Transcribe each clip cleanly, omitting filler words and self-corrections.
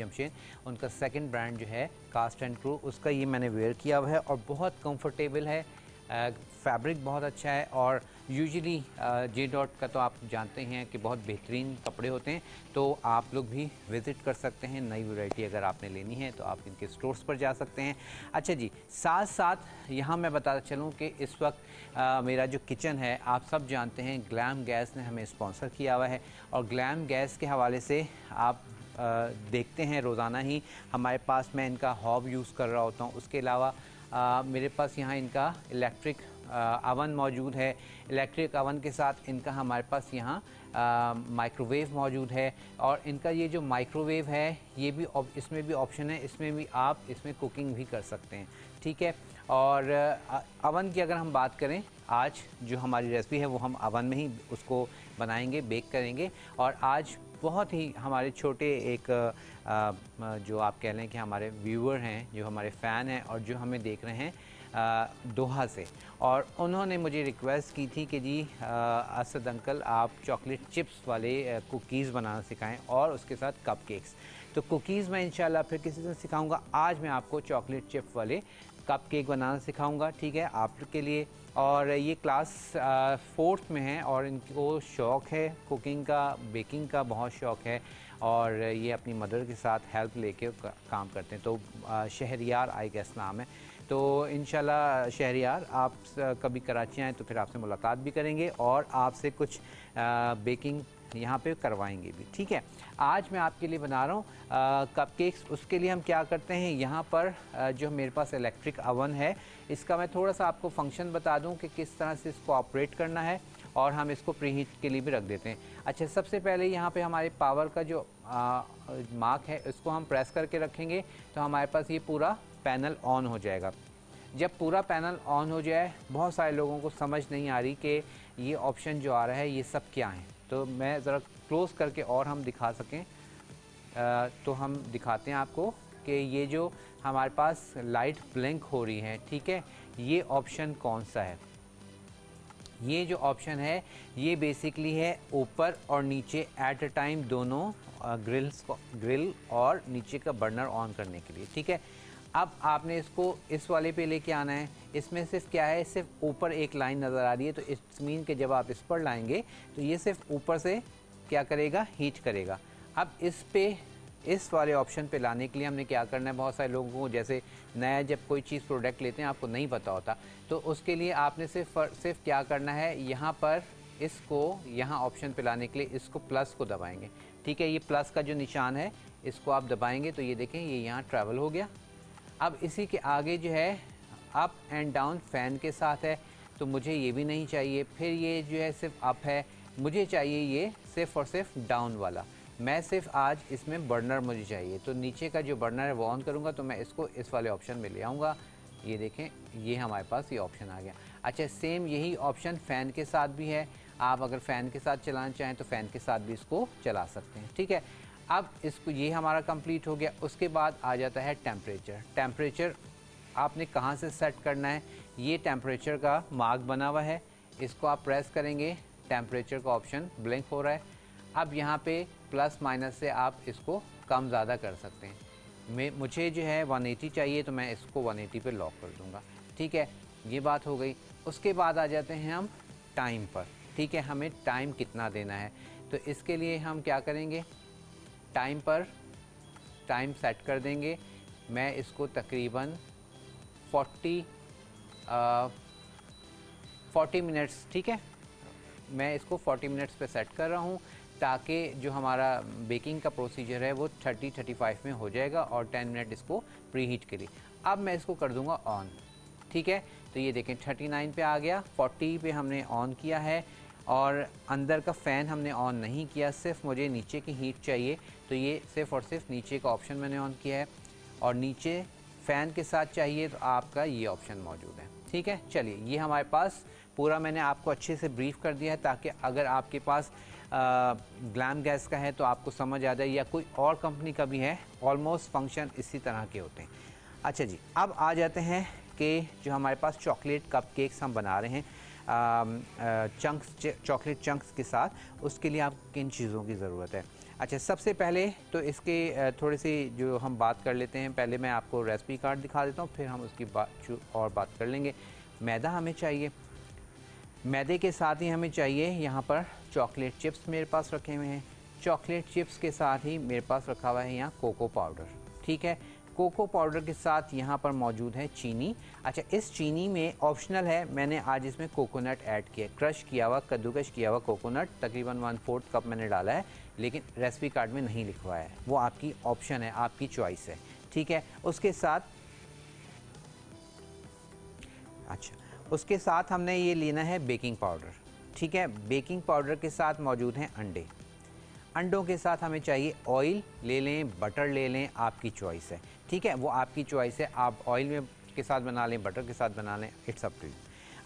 जमशेद, उनका second brand जो है कास्ट एंड क्रू, उसका ये मैंने वेयर किया हुआ है और बहुत कंफर्टेबल है। फैब्रिक बहुत अच्छा है और यूजुअली जे डॉट का तो आप जानते हैं कि बहुत बेहतरीन कपड़े होते हैं, तो आप लोग भी विज़िट कर सकते हैं। नई वैरायटी अगर आपने लेनी है तो आप इनके स्टोर्स पर जा सकते हैं। अच्छा जी, साथ साथ यहाँ मैं बताता चलूँ कि इस वक्त मेरा जो किचन है, आप सब जानते हैं ग्लैम गैस ने हमें स्पॉन्सर किया हुआ है और ग्लैम गैस के हवाले से आप देखते हैं रोज़ाना ही हमारे पास मैं इनका हॉब यूज़ कर रहा होता हूँ। उसके अलावा मेरे पास यहाँ इनका इलेक्ट्रिक अवन मौजूद है। इलेक्ट्रिक अवन के साथ इनका हमारे पास यहाँ माइक्रोवेव मौजूद है और इनका ये जो माइक्रोवेव है ये भी इसमें भी ऑप्शन है, इसमें भी आप इसमें कुकिंग भी कर सकते हैं, ठीक है। और अवन की अगर हम बात करें, आज जो हमारी रेसिपी है वो हम अवन में ही उसको बनाएंगे, बेक करेंगे। और आज बहुत ही हमारे छोटे एक जो आप कह लें कि हमारे व्यूअर हैं, जो हमारे फ़ैन हैं और जो हमें देख रहे हैं दोहा से, और उन्होंने मुझे रिक्वेस्ट की थी कि जी असद अंकल आप चॉकलेट चिप्स वाले कुकीज़ बनाना सिखाएं और उसके साथ कपकेक्स। तो कुकीज़ मैं इंशाल्लाह फिर किसी दिन सिखाऊंगा। आज मैं आपको चॉकलेट चिप वाले कप केक बनाना सिखाऊंगा, ठीक है, आप के लिए। और ये क्लास 4th में है और इनको शौक़ है कुकिंग का, बेकिंग का बहुत शौक़ है और ये अपनी मदर के साथ हेल्प लेके काम करते हैं। तो शहरियार आई गेस नाम है। तो इंशाल्लाह शहरियार आप कभी कराची आएँ तो फिर आपसे मुलाकात भी करेंगे और आपसे कुछ बेकिंग यहाँ पे करवाएंगे भी, ठीक है। आज मैं आपके लिए बना रहा हूँ कपकेक्स। उसके लिए हम क्या करते हैं, यहाँ पर जो मेरे पास इलेक्ट्रिक अवन है, इसका मैं थोड़ा सा आपको फंक्शन बता दूँ कि किस तरह से इसको ऑपरेट करना है और हम इसको प्रीहीट के लिए भी रख देते हैं। अच्छा, सबसे पहले यहाँ पे हमारे पावर का जो मार्क है इसको हम प्रेस करके रखेंगे तो हमारे पास ये पूरा पैनल ऑन हो जाएगा। जब पूरा पैनल ऑन हो जाए, बहुत सारे लोगों को समझ नहीं आ रही कि ये ऑप्शन जो आ रहा है ये सब क्या है, तो मैं ज़रा क्लोज़ करके और हम दिखा सकें तो हम दिखाते हैं आपको कि ये जो हमारे पास लाइट ब्लिंक हो रही है, ठीक है, ये ऑप्शन कौन सा है। ये जो ऑप्शन है ये बेसिकली है ऊपर और नीचे एट अ टाइम दोनों ग्रिल और नीचे का बर्नर ऑन करने के लिए, ठीक है। अब आपने इसको इस वाले पे लेके आना है। इसमें सिर्फ क्या है, सिर्फ ऊपर एक लाइन नज़र आ रही है, तो इट्स मीन के जब आप इस पर लाएंगे तो ये सिर्फ ऊपर से क्या करेगा, हीट करेगा। अब इस पे इस वाले ऑप्शन पे लाने के लिए हमने क्या करना है, बहुत सारे लोगों को जैसे नया जब कोई चीज़ प्रोडक्ट लेते हैं आपको नहीं पता होता, तो उसके लिए आपने सिर्फ क्या करना है, यहाँ पर इसको यहाँ ऑप्शन पे लाने के लिए इसको प्लस को दबाएंगे, ठीक है। ये प्लस का जो निशान है इसको आप दबाएंगे तो ये देखें ये यहाँ ट्रैवल हो गया। अब इसी के आगे जो है अप एंड डाउन फ़ैन के साथ है, तो मुझे ये भी नहीं चाहिए। फिर ये जो है सिर्फ अप है, मुझे चाहिए ये सिर्फ और सिर्फ डाउन वाला। मैं सिर्फ आज इसमें बर्नर मुझे चाहिए, तो नीचे का जो बर्नर है वो ऑन करूँगा तो मैं इसको इस वाले ऑप्शन में ले आऊँगा। ये देखें ये हमारे पास ये ऑप्शन आ गया। अच्छा, सेम यही ऑप्शन फ़ैन के साथ भी है। आप अगर फ़ैन के साथ चलाना चाहें तो फ़ैन के साथ भी इसको चला सकते हैं, ठीक है। अब इसको ये हमारा कंप्लीट हो गया। उसके बाद आ जाता है टेम्परेचर। टेम्परेचर आपने कहाँ से सेट करना है, ये टेम्परेचर का मार्क बना हुआ है, इसको आप प्रेस करेंगे, टेम्परेचर का ऑप्शन ब्लिंक हो रहा है। अब यहाँ पे प्लस माइनस से आप इसको कम ज़्यादा कर सकते हैं। मुझे जो है 180 चाहिए तो मैं इसको 180 पे लॉक कर दूँगा, ठीक है। ये बात हो गई। उसके बाद आ जाते हैं हम टाइम पर, ठीक है, हमें टाइम कितना देना है। तो इसके लिए हम क्या करेंगे, टाइम पर टाइम सेट कर देंगे। मैं इसको तकरीबन 40 मिनट्स, ठीक है, मैं इसको 40 मिनट्स पे सेट कर रहा हूँ ताकि जो हमारा बेकिंग का प्रोसीजर है वो 30-35 में हो जाएगा और 10 मिनट इसको प्री हीट के लिए। अब मैं इसको कर दूँगा ऑन, ठीक है। तो ये देखें 39 पे आ गया, 40 पे हमने ऑन किया है और अंदर का फ़ैन हमने ऑन नहीं किया, सिर्फ मुझे नीचे की हीट चाहिए, तो ये सिर्फ और सिर्फ नीचे का ऑप्शन मैंने ऑन किया है। और नीचे फ़ैन के साथ चाहिए तो आपका ये ऑप्शन मौजूद है, ठीक है। चलिए, ये हमारे पास पूरा मैंने आपको अच्छे से ब्रीफ़ कर दिया है ताकि अगर आपके पास ग्लैम गैस का है तो आपको समझ आ जाए या कोई और कंपनी का भी है, ऑलमोस्ट फंक्शन इसी तरह के होते हैं। अच्छा जी, अब आ जाते हैं कि जो हमारे पास चॉकलेट कप केक्स हम बना रहे हैं चॉकलेट चंक्स के साथ, उसके लिए आपको किन चीज़ों की ज़रूरत है। अच्छा, सबसे पहले तो इसके थोड़ी सी जो हम बात कर लेते हैं, पहले मैं आपको रेसिपी कार्ड दिखा देता हूँ, फिर हम उसकी बात कर लेंगे। मैदा हमें चाहिए, मैदे के साथ ही हमें चाहिए यहाँ पर चॉकलेट चिप्स मेरे पास रखे हुए हैं। चॉकलेट चिप्स के साथ ही मेरे पास रखा हुआ है यहाँ कोको पाउडर, ठीक है। कोको पाउडर के साथ यहाँ पर मौजूद है चीनी। अच्छा, इस चीनी में ऑप्शनल है, मैंने आज इसमें कोकोनट ऐड किया, क्रश किया हुआ, कद्दूकश किया हुआ कोकोनट, तकरीबन 1/4 कप मैंने डाला है, लेकिन रेसिपी कार्ड में नहीं लिखवाया है, वो आपकी ऑप्शन है, आपकी चॉइस है, ठीक है। उसके साथ अच्छा, उसके साथ हमने ये लेना है बेकिंग पाउडर, ठीक है। बेकिंग पाउडर के साथ मौजूद हैं अंडे, अंडों के साथ हमें चाहिए ऑयल ले लें, बटर ले लें, आपकी चॉइस है, ठीक है, वो आपकी चॉइस है, आप ऑयल में के साथ बना लें, बटर के साथ बना लें, इट्स अप टू यू।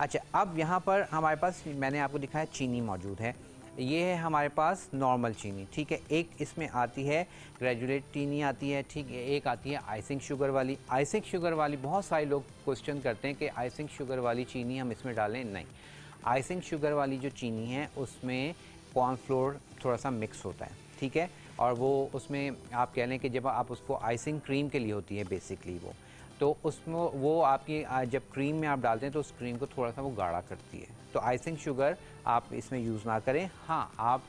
अच्छा, अब यहाँ पर हमारे पास मैंने आपको दिखाया चीनी मौजूद है, ये है हमारे पास नॉर्मल चीनी, ठीक है। एक इसमें आती है ग्रेजुलेट चीनी आती है, ठीक है, एक आती है आइसिंग शुगर वाली। आइसिंग शुगर वाली बहुत सारे लोग क्वेश्चन करते हैं कि आइसिंग शुगर वाली चीनी हम इसमें डालें, नहीं। आइसिंग शुगर वाली जो चीनी है उसमें कॉर्नफ्लोर थोड़ा सा मिक्स होता है, ठीक है, और वो उसमें आप कह लें कि जब आप उसको आइसिंग क्रीम के लिए होती है बेसिकली वो, तो उसमें वो आपकी जब क्रीम में आप डालते हैं तो उस क्रीम को थोड़ा सा वो गाढ़ा करती है, तो आइसिंग शुगर आप इसमें यूज़ ना करें। हाँ, आप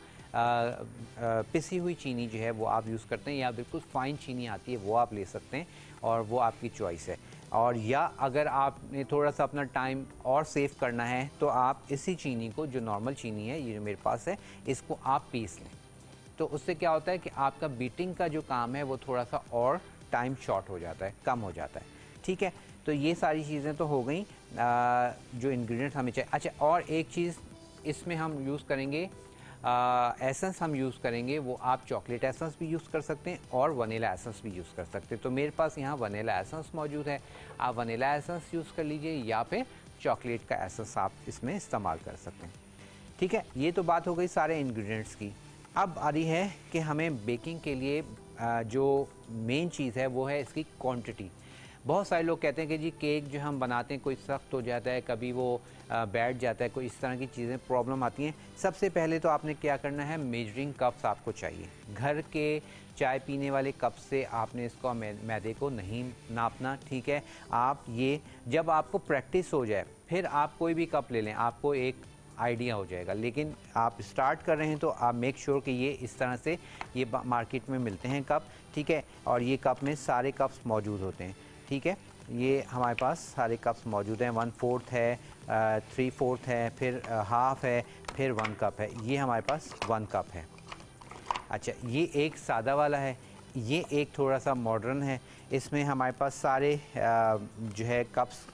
पिसी हुई चीनी जो है वो आप यूज़ करते हैं, या बिल्कुल फ़ाइन चीनी आती है वो आप ले सकते हैं, और वो आपकी चॉइस है। और या अगर आपने थोड़ा सा अपना टाइम और सेव करना है तो आप इसी चीनी को, जो नॉर्मल चीनी है, ये जो मेरे पास है, इसको आप पीस लें, तो उससे क्या होता है कि आपका बीटिंग का जो काम है वो थोड़ा सा और टाइम शॉर्ट हो जाता है, कम हो जाता है, ठीक है। तो ये सारी चीज़ें तो हो गई जो इंग्रेडिएंट्स हमें चाहिए। अच्छा, और एक चीज़ इसमें हम यूज़ करेंगे, एसेंस हम यूज़ करेंगे, वो आप चॉकलेट एसेंस भी यूज़ कर सकते हैं और वनीला एसेंस भी यूज़ कर सकते हैं। तो मेरे पास यहाँ वनीला एसेंस मौजूद है, आप वनीला एसेंस यूज़ कर लीजिए, या फिर चॉकलेट का एसेंस आप इसमें इस्तेमाल कर सकते हैं, ठीक है। ये तो बात हो गई सारे इंग्रेडिएंट्स की। अब आ रही है कि हमें बेकिंग के लिए जो मेन चीज़ है वो है इसकी क्वांटिटी। बहुत सारे लोग कहते हैं कि जी केक जो हम बनाते हैं कोई सख्त हो जाता है, कभी वो बैठ जाता है, कोई इस तरह की चीज़ें प्रॉब्लम आती हैं। सबसे पहले तो आपने क्या करना है, मेजरिंग कप्स आपको चाहिए। घर के चाय पीने वाले कप से आपने इसको मैदे को नहीं नापना, ठीक है। आप ये जब आपको प्रैक्टिस हो जाए फिर आप कोई भी कप ले लें, आपको एक आइडिया हो जाएगा। लेकिन आप स्टार्ट कर रहे हैं तो आप मेक श्योर कि ये इस तरह से ये मार्केट में मिलते हैं कप, ठीक है, और ये कप में सारे कप्स मौजूद होते हैं, ठीक है। ये हमारे पास सारे कप्स मौजूद हैं, 1/4 है, 3/4 है, फिर हाफ़ है, फिर 1 कप है, ये हमारे पास 1 कप है। अच्छा, ये एक सादा वाला है, ये एक थोड़ा सा मॉडर्न है, इसमें हमारे पास सारे जो है कप्स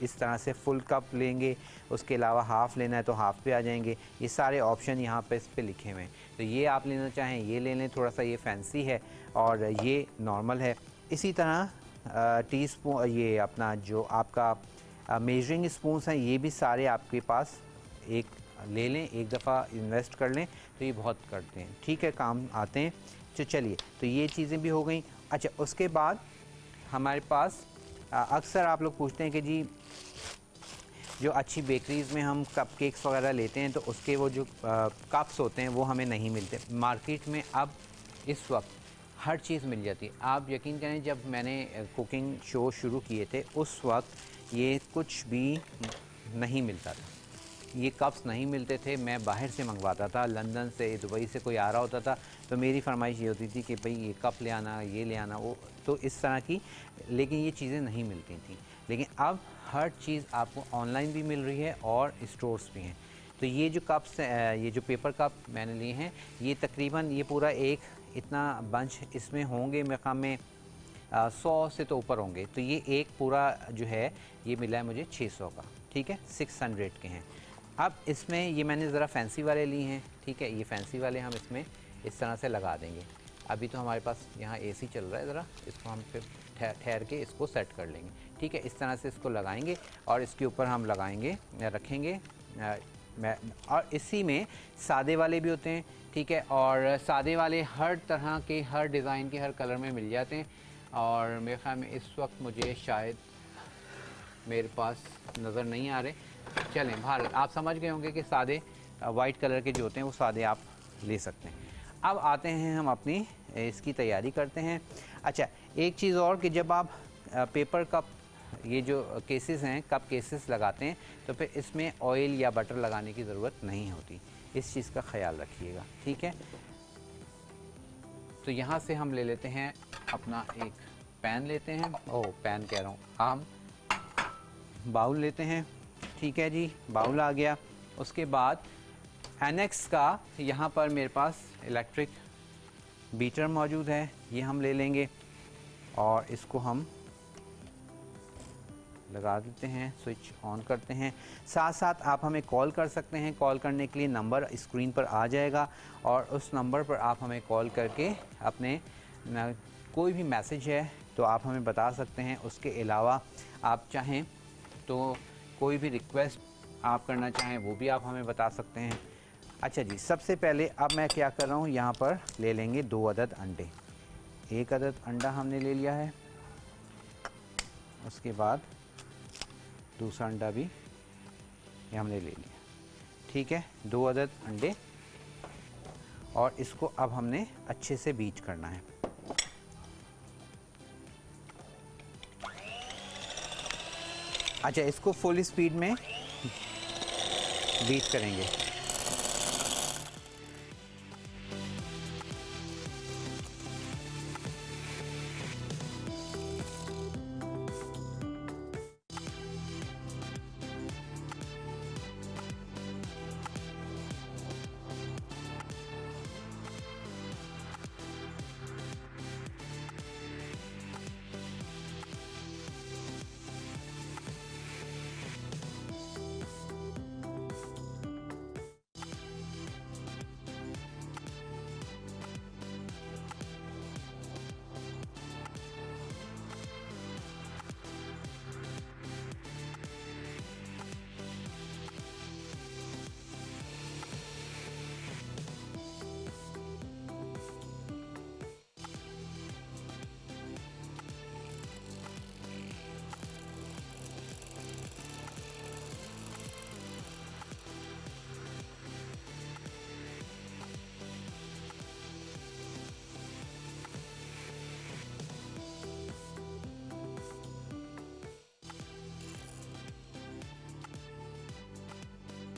इस तरह से फुल कप लेंगे, उसके अलावा हाफ़ लेना है तो हाफ़ पे आ जाएंगे। ये सारे ऑप्शन यहाँ पे इस पे लिखे हुए हैं, तो ये आप लेना चाहें ये ले लें, थोड़ा सा ये फैंसी है और ये नॉर्मल है। इसी तरह टी स्पून, ये अपना जो आपका मेजरिंग स्पून्स हैं, ये भी सारे आपके पास एक ले लें, एक दफ़ा इन्वेस्ट कर लें तो ये बहुत करते हैं, ठीक है, काम आते हैं। तो चलिए, तो ये चीज़ें भी हो गई। अच्छा, उसके बाद हमारे पास अक्सर आप लोग पूछते हैं कि जी जो अच्छी बेकरीज़ में हम कप केक्स वगैरह लेते हैं तो उसके वो जो कप्स होते हैं वो हमें नहीं मिलते मार्केट में। अब इस वक्त हर चीज़ मिल जाती है। आप यकीन करें, जब मैंने कुकिंग शो शुरू किए थे उस वक्त ये कुछ भी नहीं मिलता था, ये कप्स नहीं मिलते थे, मैं बाहर से मंगवाता था, लंदन से, दुबई से कोई आ रहा होता था तो मेरी फरमाइश ये होती थी कि भाई ये कप ले आना, ये ले आना, वो तो इस तरह की, लेकिन ये चीज़ें नहीं मिलती थी। लेकिन अब हर चीज़ आपको ऑनलाइन भी मिल रही है और स्टोर्स भी हैं। तो ये जो कप्स, ये जो पेपर कप मैंने लिए हैं, ये तकरीबन ये पूरा एक इतना बंच इसमें होंगे, मेरे ख्याल में 100 से तो ऊपर होंगे। तो ये एक पूरा जो है ये मिला है मुझे 600 का, ठीक है, 600 के हैं। अब इसमें ये मैंने ज़रा फैंसी वाले लिए हैं, ठीक है, ये फैंसी वाले हम इसमें इस तरह से लगा देंगे। अभी तो हमारे पास यहाँ एसी चल रहा है, ज़रा इसको हम फिर ठहर के इसको सेट कर लेंगे, ठीक है। इस तरह से इसको लगाएंगे और इसके ऊपर हम लगाएंगे, रखेंगे। और इसी में सादे वाले भी होते हैं, ठीक है, और सादे वाले हर तरह के, हर डिज़ाइन के, हर कलर में मिल जाते हैं। और मेरे ख्याल में इस वक्त मुझे शायद मेरे पास नज़र नहीं आ रहे। चलें, बाहर आप समझ गए होंगे कि सादे वाइट कलर के जो होते हैं वो सादे आप ले सकते हैं। अब आते हैं हम अपनी इसकी तैयारी करते हैं। अच्छा, एक चीज़ और कि जब आप पेपर कप ये जो केसेस हैं, कप केसेस लगाते हैं, तो फिर इसमें ऑयल या बटर लगाने की ज़रूरत नहीं होती। इस चीज़ का ख्याल रखिएगा, ठीक है। तो यहाँ से हम ले लेते हैं अपना एक पैन लेते हैं, पैन कह रहा हूँ, हम बाउल लेते हैं, ठीक है जी। बाउल आ गया। उसके बाद एनेक्स का यहाँ पर मेरे पास इलेक्ट्रिक बीटर मौजूद है, ये हम ले लेंगे और इसको हम लगा देते हैं, स्विच ऑन करते हैं। साथ साथ आप हमें कॉल कर सकते हैं। कॉल करने के लिए नंबर स्क्रीन पर आ जाएगा और उस नंबर पर आप हमें कॉल करके अपने कोई भी मैसेज है तो आप हमें बता सकते हैं। उसके अलावा आप चाहें तो कोई भी रिक्वेस्ट आप करना चाहें वो भी आप हमें बता सकते हैं। अच्छा जी, सबसे पहले अब मैं क्या कर रहा हूँ, यहाँ पर ले लेंगे 2 अदद अंडे। 1 अदद अंडा हमने ले लिया है, उसके बाद दूसरा अंडा भी ये हमने ले लिया, ठीक है। 2 अदद अंडे और इसको अब हमने अच्छे से बीट करना है। अच्छा, इसको फुल स्पीड में बीट करेंगे।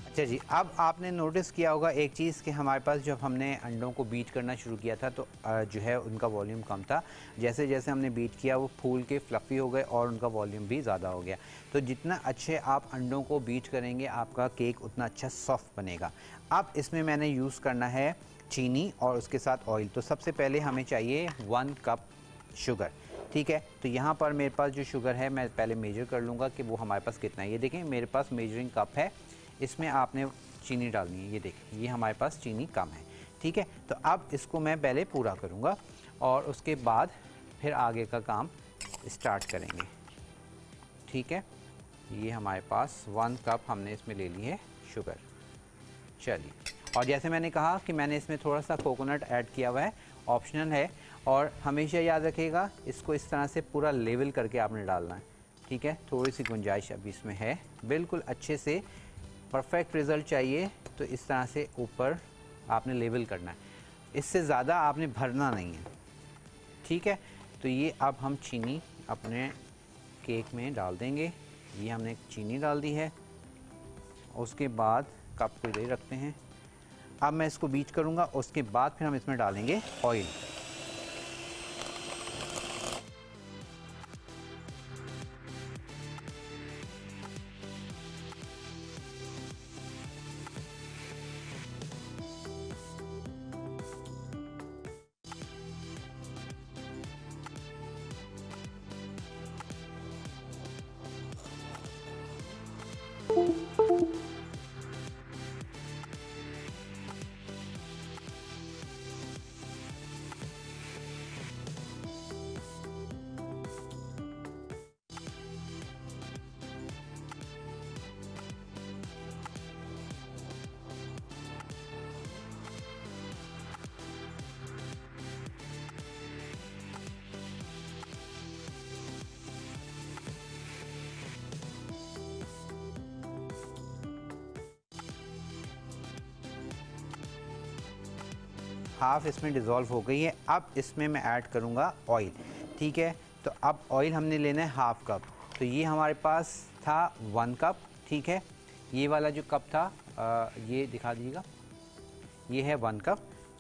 अच्छा जी, अब आपने नोटिस किया होगा एक चीज़ कि हमारे पास जब हमने अंडों को बीट करना शुरू किया था तो जो है उनका वॉल्यूम कम था। जैसे जैसे हमने बीट किया वो फूल के फ्लफ़ी हो गए और उनका वॉल्यूम भी ज़्यादा हो गया। तो जितना अच्छे आप अंडों को बीट करेंगे आपका केक उतना अच्छा सॉफ्ट बनेगा। अब इसमें मैंने यूज़ करना है चीनी और उसके साथ ऑयल। तो सबसे पहले हमें चाहिए 1 कप शुगर, ठीक है। तो यहाँ पर मेरे पास जो शुगर है मैं पहले मेजर कर लूँगा कि वो हमारे पास कितना है। ये देखें मेरे पास मेजरिंग कप है, इसमें आपने चीनी डालनी है। ये देखिए ये हमारे पास चीनी कम है, ठीक है। तो अब इसको मैं पहले पूरा करूँगा और उसके बाद फिर आगे का काम स्टार्ट करेंगे, ठीक है। ये हमारे पास 1 कप हमने इसमें ले ली है शुगर। चलिए, और जैसे मैंने कहा कि मैंने इसमें थोड़ा सा कोकोनट ऐड किया हुआ है, ऑप्शनल है। और हमेशा याद रखिएगा इसको इस तरह से पूरा लेवल करके आपने डालना है, ठीक है। थोड़ी सी गुंजाइश अभी इसमें है, बिल्कुल अच्छे से परफेक्ट रिज़ल्ट चाहिए तो इस तरह से ऊपर आपने लेवल करना है, इससे ज़्यादा आपने भरना नहीं है, ठीक है। तो ये अब हम चीनी अपने केक में डाल देंगे। ये हमने चीनी डाल दी है, उसके बाद कप को इधर रखते हैं। अब मैं इसको बीट करूँगा, उसके बाद फिर हम इसमें डालेंगे ऑयल। हाफ़ इसमें डिज़ोल्व हो गई है। अब इसमें मैं ऐड करूँगा ऑयल, ठीक है। तो अब ऑयल हमने लेना है हाफ़ कप, तो ये हमारे पास था 1 कप, ठीक है। ये वाला जो कप था ये दिखा दीजिएगा, ये है 1 कप,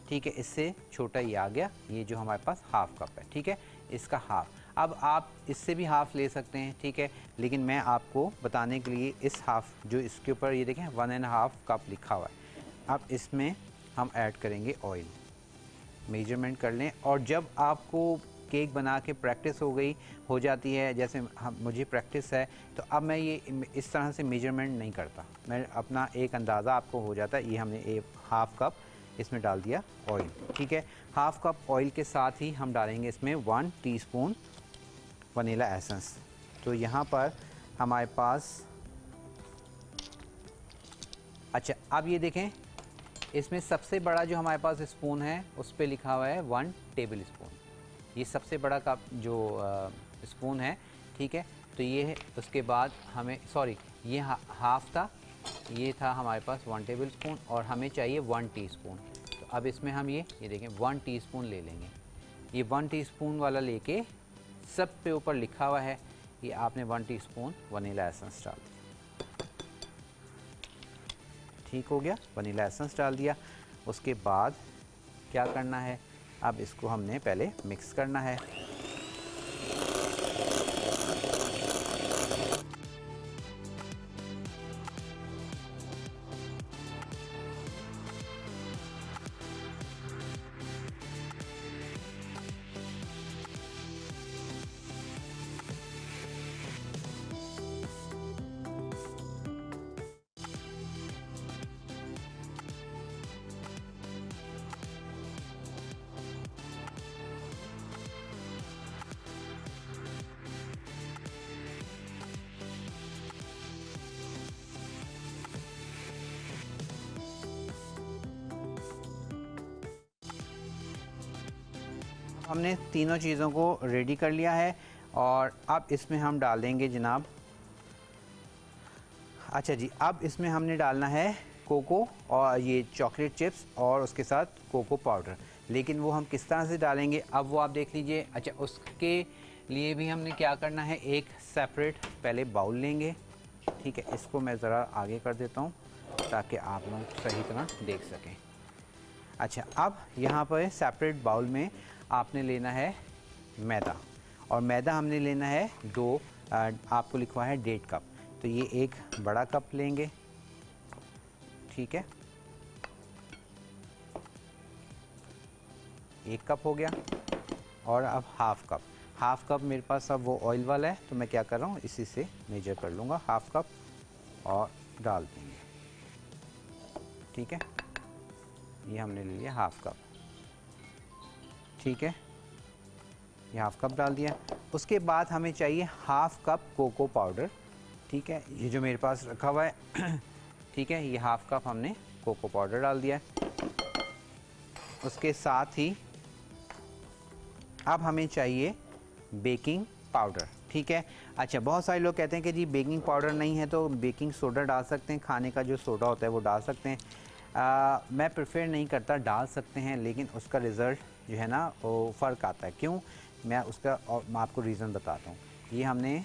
ठीक है। इससे छोटा ये आ गया, ये जो हमारे पास हाफ़ कप है, ठीक है, इसका हाफ़। अब आप इससे भी हाफ़ ले सकते हैं, ठीक है, लेकिन मैं आपको बताने के लिए इस हाफ़ जो इसके ऊपर ये देखें 1.5 कप लिखा हुआ है, अब इसमें हम ऐड करेंगे ऑयल। मेजरमेंट कर लें, और जब आपको केक बना के प्रैक्टिस हो जाती है, जैसे मुझे प्रैक्टिस है, तो अब मैं ये इस तरह से मेजरमेंट नहीं करता, मैं अपना एक अंदाज़ा आपको हो जाता है। ये हमने एक हाफ़ कप इसमें डाल दिया ऑयल, ठीक है। हाफ़ कप ऑयल के साथ ही हम डालेंगे इसमें 1 टीस्पून वनीला एसेंस। तो यहाँ पर हमारे पास, अच्छा अब ये देखें, इसमें सबसे बड़ा जो हमारे पास स्पून है उस पर लिखा हुआ है 1 टेबल स्पून, ये सबसे बड़ा कप जो स्पून है, ठीक है। तो ये है, उसके बाद हमें ये हाफ़ था, ये था हमारे पास 1 टेबल स्पून, और हमें चाहिए 1 टीस्पून। तो अब इसमें हम ये देखें 1 टीस्पून ले लेंगे। ये 1 टीस्पून वाला लेके सब पे ऊपर लिखा हुआ है, ये आपने 1 टीस्पून वनीला एसेंस डाल दिया, ठीक हो गया। वनीला एसेंस डाल दिया, उसके बाद क्या करना है, अब इसको हमने पहले मिक्स करना है। हमने तीनों चीज़ों को रेडी कर लिया है, और अब इसमें हम डाल देंगे जनाब, अच्छा जी, अब इसमें हमने डालना है कोको और ये चॉकलेट चिप्स और उसके साथ कोको पाउडर। लेकिन वो हम किस तरह से डालेंगे अब वो आप देख लीजिए। अच्छा, उसके लिए भी हमने क्या करना है, एक सेपरेट पहले बाउल लेंगे, ठीक है। इसको मैं ज़रा आगे कर देता हूँ ताकि आप लोग सही तरह देख सकें। अच्छा, अब यहाँ पर सेपरेट बाउल में आपने लेना है मैदा, और मैदा हमने लेना है 2, आपको लिखवा है 1.5 कप, तो ये एक बड़ा कप लेंगे, ठीक है, 1 कप हो गया। और अब हाफ़ कप मेरे पास अब वो ऑयल वाला है, तो मैं क्या कर रहा हूँ, इसी से मेजर कर लूँगा, हाफ़ कप और डाल देंगे, ठीक है। ये हमने ले लिया हाफ़ कप, ठीक है, ये हाफ़ कप डाल दिया। उसके बाद हमें चाहिए हाफ़ कप कोको पाउडर, ठीक है, ये जो मेरे पास रखा हुआ है, ठीक है, ये हाफ़ कप हमने कोको पाउडर डाल दिया। उसके साथ ही अब हमें चाहिए बेकिंग पाउडर, ठीक है। अच्छा, बहुत सारे लोग कहते हैं कि जी बेकिंग पाउडर नहीं है तो बेकिंग सोडा डाल सकते हैं, खाने का जो सोडा होता है वो डाल सकते हैं। मैं प्रेफर नहीं करता, डाल सकते हैं, लेकिन उसका रिज़ल्ट जो है ना वो फ़र्क आता है। क्यों, मैं आपको रीज़न बताता हूँ। ये हमने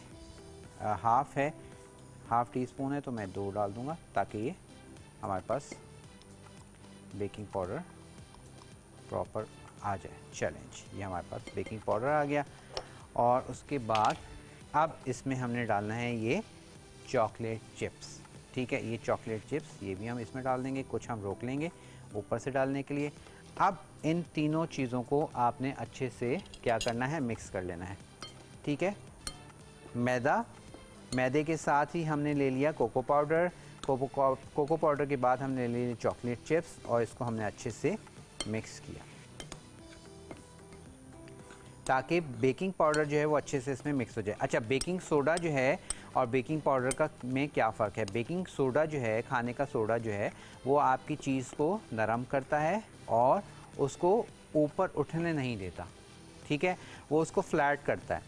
हाफ़ टी स्पून है, तो मैं 2 डाल दूँगा ताकि ये हमारे पास बेकिंग पाउडर प्रॉपर आ जाए। चैलेंज, ये हमारे पास बेकिंग पाउडर आ गया। और उसके बाद अब इसमें हमने डालना है ये चॉकलेट चिप्स, ठीक है, ये चॉकलेट चिप्स ये भी हम इसमें डाल देंगे, कुछ हम रोक लेंगे ऊपर से डालने के लिए। अब इन तीनों चीज़ों को आपने अच्छे से क्या करना है, मिक्स कर लेना है, ठीक है। मैदे के साथ ही हमने ले लिया कोको पाउडर, कोको पाउडर के बाद हमने ले लिया चॉकलेट चिप्स, और इसको हमने अच्छे से मिक्स किया ताकि बेकिंग पाउडर जो है वो अच्छे से इसमें मिक्स हो जाए। अच्छा, बेकिंग सोडा जो है और बेकिंग पाउडर का में क्या फ़र्क है। बेकिंग सोडा जो है, खाने का सोडा जो है, वो आपकी चीज़ को नरम करता है और उसको ऊपर उठने नहीं देता, ठीक है, वो उसको फ्लैट करता है,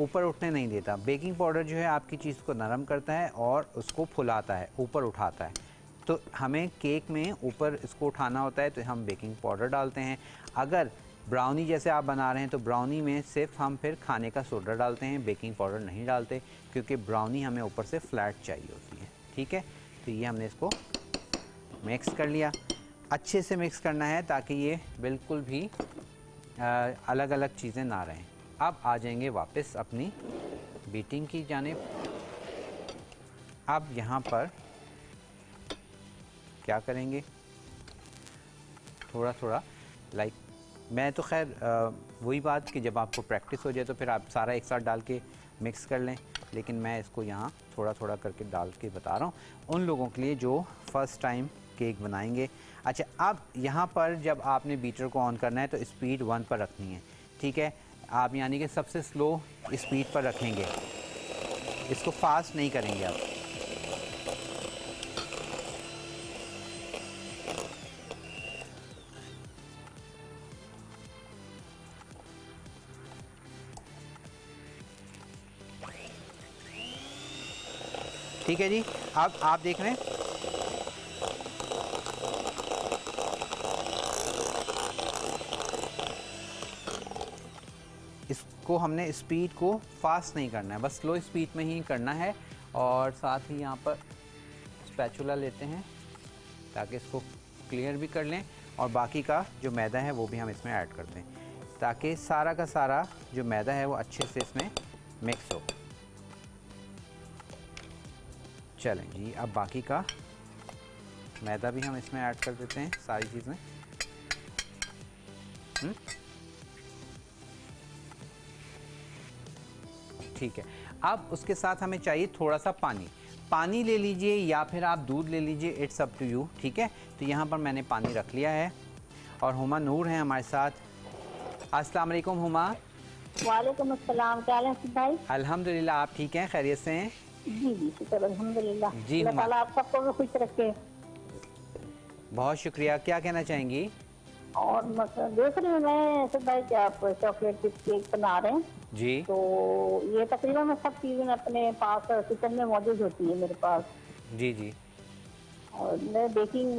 ऊपर उठने नहीं देता। बेकिंग पाउडर जो है आपकी चीज़ को नरम करता है और उसको फुलाता है, ऊपर उठाता है, तो हमें केक में ऊपर इसको उठाना होता है तो हम बेकिंग पाउडर डालते हैं। अगर ब्राउनी जैसे आप बना रहे हैं तो ब्राउनी में सिर्फ हम फिर खाने का सोडा डालते हैं, बेकिंग पाउडर नहीं डालते, क्योंकि ब्राउनी हमें ऊपर से फ्लैट चाहिए होती है। ठीक है, तो ये हमने इसको मिक्स कर लिया। अच्छे से मिक्स करना है ताकि ये बिल्कुल भी अलग अलग चीज़ें ना रहें। अब आ जाएंगे वापस अपनी बीटिंग की जानिब। अब यहाँ पर क्या करेंगे, थोड़ा थोड़ा लाइक मैं तो खैर वही बात कि जब आपको प्रैक्टिस हो जाए तो फिर आप सारा एक साथ डाल के मिक्स कर लें, लेकिन मैं इसको यहाँ थोड़ा थोड़ा करके डाल के बता रहा हूँ उन लोगों के लिए जो फर्स्ट टाइम केक बनाएंगे। अच्छा, अब यहाँ पर जब आपने बीटर को ऑन करना है तो स्पीड 1 पर रखनी है। ठीक है, आप यानी कि सबसे स्लो स्पीड पर रखेंगे, इसको फास्ट नहीं करेंगे आप। ठीक है जी, अब आप देख रहे हैं इसको हमने स्पीड को फास्ट नहीं करना है, बस स्लो स्पीड में ही करना है। और साथ ही यहाँ पर स्पैचुला लेते हैं ताकि इसको क्लियर भी कर लें, और बाकी का जो मैदा है वो भी हम इसमें ऐड करते हैं ताकि सारा का सारा जो मैदा है वो अच्छे से इसमें मिक्स हो। चलें जी, अब बाकी का मैदा भी हम इसमें ऐड कर देते हैं, सारी चीज़ें। ठीक है, अब उसके साथ हमें चाहिए थोड़ा सा पानी ले लीजिए या फिर आप दूध ले लीजिए, इट्स अप टू यू। ठीक है, तो यहाँ पर मैंने पानी रख लिया है और हुमा नूर है हमारे साथ। अस्सलाम वालेकुम हुमा। वालेकुम अस्सलाम, क्या हाल है भाई? अल्हम्दुलिल्लाह, आप ठीक हैं, खैरियत से हैं? जी शुक्र अल्हम्दुलिल्लाह। जी, अल्लाह ताला आप सबको भी खुश रखे। बहुत शुक्रिया। क्या कहना चाहेंगी? और देख रही हूँ मैं ऐसे भाई कि आप चॉकलेट केक बना रहे हैं जी। तो ये तकरीबन मैं सब चीज़ें अपने पास किचन में मौजूद होती है मेरे पास। जी जी। और मैं बेकिंग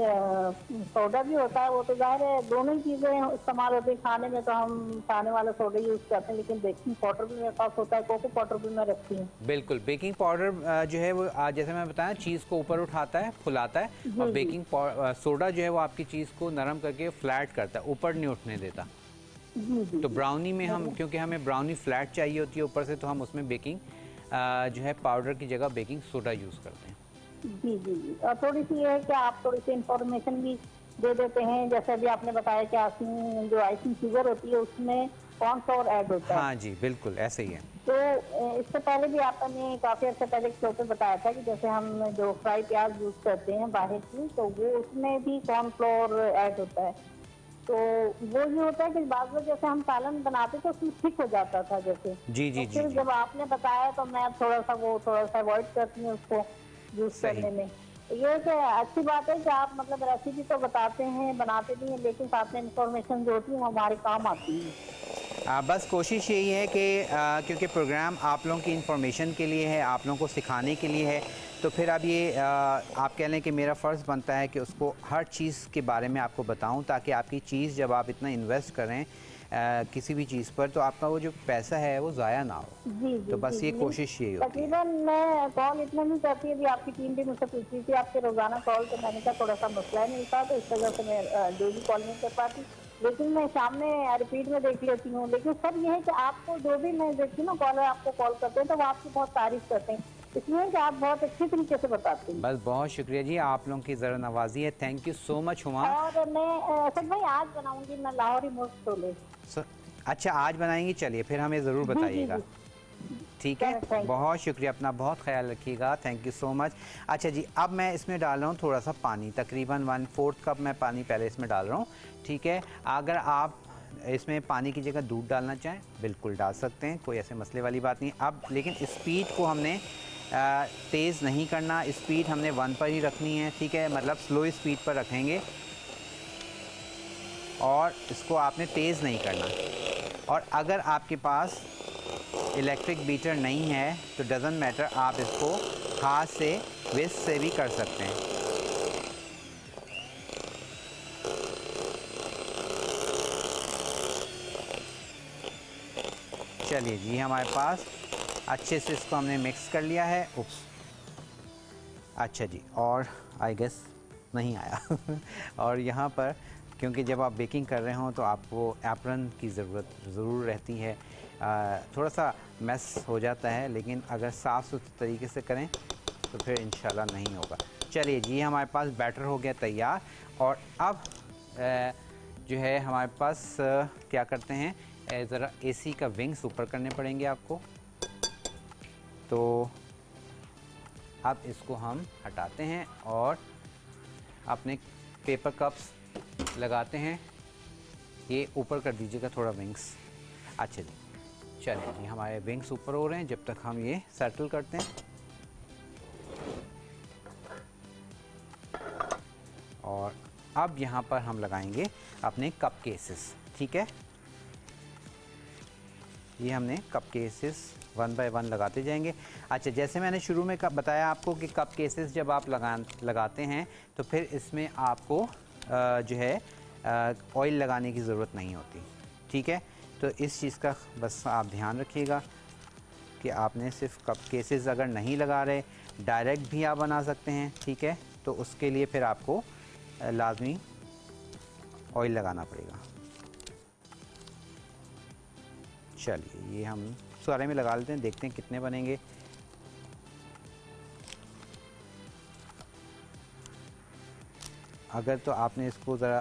सोडा भी होता है, वो तो जाहिर है दोनों ही चीज़ें इस्तेमाल होती है। खाने में तो हम खाने वाला सोडा यूज़ करते हैं, लेकिन बेकिंग पाउडर भी मेरे पास होता है, कोको पाउडर भी मैं रखती हूँ। बिल्कुल, बेकिंग पाउडर जो है वो जैसे मैं बताया चीज़ को ऊपर उठाता है, फुलाता है, और बेकिंग सोडा जो है वो आपकी चीज़ को नरम करके फ्लैट करता है, ऊपर नहीं उठने देता। जी। तो ब्राउनी में हम, क्योंकि हमें ब्राउनी फ्लैट चाहिए होती है ऊपर से, तो हम उसमें बेकिंग जो है पाउडर की जगह बेकिंग सोडा यूज़ करते हैं। जी। और थोड़ी सी ये है कि आप थोड़ी सी इंफॉर्मेशन भी दे देते हैं, जैसे अभी आपने बताया कि आइसिंग जो आइसिंग शुगर होती है उसमें कॉर्नफ्लोर ऐड होता है। हाँ जी, बिल्कुल ऐसे ही है। तो इससे पहले भी आपने काफ़ी अर्से पहले शो पे बताया था कि जैसे हम जो फ्राई प्याज यूज़ करते हैं बाहर की, तो वो उसमें भी कॉर्नफ्लोर ऐड होता है। तो वो ये होता है कि बाद में जैसे हम सालन बनाते तो उसमें थिक हो जाता था जैसे। जी जी तो फिर जी। जब आपने बताया तो मैं थोड़ा सा अवॉइड करती हूँ उसको यूज़ करने में। ये कि अच्छी बात है कि आप मतलब रेसिपी तो बताते हैं, बनाते भी हैं, लेकिन साथ में इंफॉर्मेशन जो होती है वो हमारे काम आती है। बस कोशिश यही है कि क्योंकि प्रोग्राम आप लोगों की इंफॉर्मेशन के लिए है, आप लोगों को सिखाने के लिए है, तो फिर अब ये आप कह लें कि मेरा फ़र्ज़ बनता है कि उसको हर चीज़ के बारे में आपको बताऊं, ताकि आपकी चीज़ जब आप इतना इन्वेस्ट करें किसी भी चीज़ पर, तो आपका वो जो पैसा है वो ज़ाया ना हो। जी। तो बस ये कोशिश यही होती है। तकरीबन मैं कॉल इतना नहीं करती, अभी आपकी टीम भी मुझसे पूछ रही थी आपके रोज़ाना कॉल, तो मैंने कहा थोड़ा सा मसला नहीं था, तो इस वजह से मैं डेली कॉल नहीं कर पाती, लेकिन मैं शाम में रिपीट में देख लेती हूँ। लेकिन सर ये है कि आपको जो भी मैं देखती हूँ ना कॉलर आपको कॉल करते हैं तो वो आपकी बहुत तारीफ करते हैं, इसलिए कि आप बहुत अच्छे तरीके से बताते हैं। बस बहुत शुक्रिया जी, आप लोगों की ज़रा नवाजी है, thank you so much Huma. और मैं सर भाई आज बनाऊंगी मैं लाहौरी मुर्ग छोले। अच्छा, आज बनाएंगी, चलिए फिर हमें ज़रूर बताइएगा। ठीक है, बहुत शुक्रिया, अपना बहुत ख्याल रखिएगा, थैंक यू सो मच। अच्छा जी, अब मैं इसमें डाल रहा हूँ थोड़ा सा पानी, तकरीबन 1/4 कप मैं पानी पहले इसमें डाल रहा हूँ। ठीक है, अगर आप इसमें पानी की जगह दूध डालना चाहें बिल्कुल डाल सकते हैं, कोई ऐसे मसले वाली बात नहीं। अब लेकिन स्पीड को हमने तेज़ नहीं करना, स्पीड हमने 1 पर ही रखनी है। ठीक है, मतलब स्लो स्पीड पर रखेंगे और इसको आपने तेज़ नहीं करना। और अगर आपके पास इलेक्ट्रिक बीटर नहीं है तो डज़न्ट मैटर, आप इसको हाथ से विस्क से भी कर सकते हैं। चलिए जी, हमारे पास अच्छे से इसको हमने मिक्स कर लिया है। उप्स, अच्छा जी, और आई गेस नहीं आया और यहाँ पर क्योंकि जब आप बेकिंग कर रहे हो तो आपको एप्रन की ज़रूरत ज़रूर रहती है। थोड़ा सा मैस हो जाता है, लेकिन अगर साफ़ सुथरे तरीके से करें तो फिर इंशाल्लाह नहीं होगा। चलिए जी, हमारे पास बैटर हो गया तैयार। और अब जो है हमारे पास क्या करते हैं, ज़रा एसी का विंग्स ऊपर करने पड़ेंगे आपको। तो अब इसको हम हटाते हैं और अपने पेपर कप्स लगाते हैं। ये ऊपर कर दीजिएगा थोड़ा विंग्स। अच्छा जी, चलिए जी, हमारे विंग्स ऊपर हो रहे हैं, जब तक हम ये सेटल करते हैं। और अब यहाँ पर हम लगाएंगे अपने कप केसेस। ठीक है, ये हमने कप केसेस 1 बाय 1 लगाते जाएंगे। अच्छा, जैसे मैंने शुरू में बताया आपको कि कप केसेस जब आप लगाते हैं तो फिर इसमें आपको जो है ऑयल लगाने की ज़रूरत नहीं होती। ठीक है, तो इस चीज़ का बस आप ध्यान रखिएगा कि आपने सिर्फ कप केसेस अगर नहीं लगा रहे, डायरेक्ट भी आप बना सकते हैं। ठीक है, तो उसके लिए फिर आपको लाजमी ऑयल लगाना पड़ेगा। चलिए, ये हम सारे में लगा लेते हैं, देखते हैं कितने बनेंगे। अगर तो आपने इसको ज़रा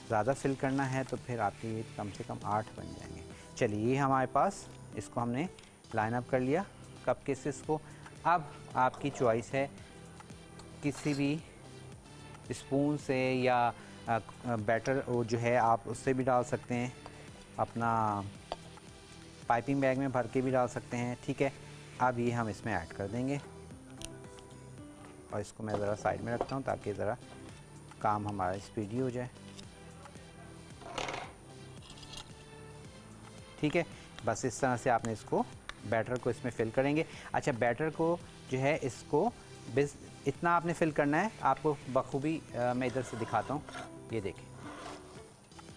ज़्यादा फिल करना है तो फिर आपके कम से कम 8 बन जाएंगे। चलिए, ये हमारे पास इसको हमने लाइन अप कर लिया कप केसेस को। अब आपकी चॉइस है, किसी भी स्पून से या बैटर जो है आप उससे भी डाल सकते हैं, अपना पाइपिंग बैग में भर के भी डाल सकते हैं। ठीक है, अब ये हम इसमें ऐड कर देंगे और इसको मैं ज़रा साइड में रखता हूँ ताकि ज़रा काम हमारा स्पीडी हो जाए। ठीक है, बस इस तरह से आपने इसको बैटर को इसमें फिल करेंगे। अच्छा, बैटर को जो है इसको बस इतना आपने फिल करना है। आपको बखूबी मैं इधर से दिखाता हूँ, ये देखें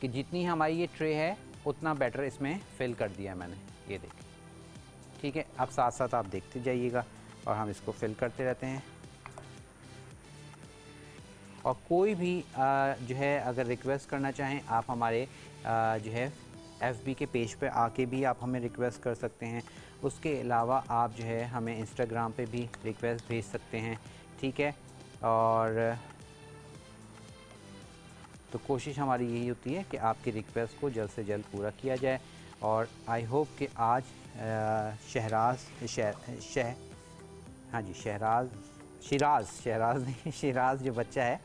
कि जितनी हमारी ये ट्रे है उतना बैटर इसमें फिल कर दिया मैंने, ये देखें। ठीक है, अब साथ साथ आप देखते जाइएगा और हम इसको फिल करते रहते हैं। और कोई भी जो है अगर रिक्वेस्ट करना चाहें आप हमारे जो है FB के पेज पे आके भी आप हमें रिक्वेस्ट कर सकते हैं। उसके अलावा आप जो है हमें इंस्टाग्राम पे भी रिक्वेस्ट भेज सकते हैं। ठीक है, और तो कोशिश हमारी यही होती है कि आपकी रिक्वेस्ट को जल्द से जल्द पूरा किया जाए। और आई होप कि आज शिराज जो बच्चा है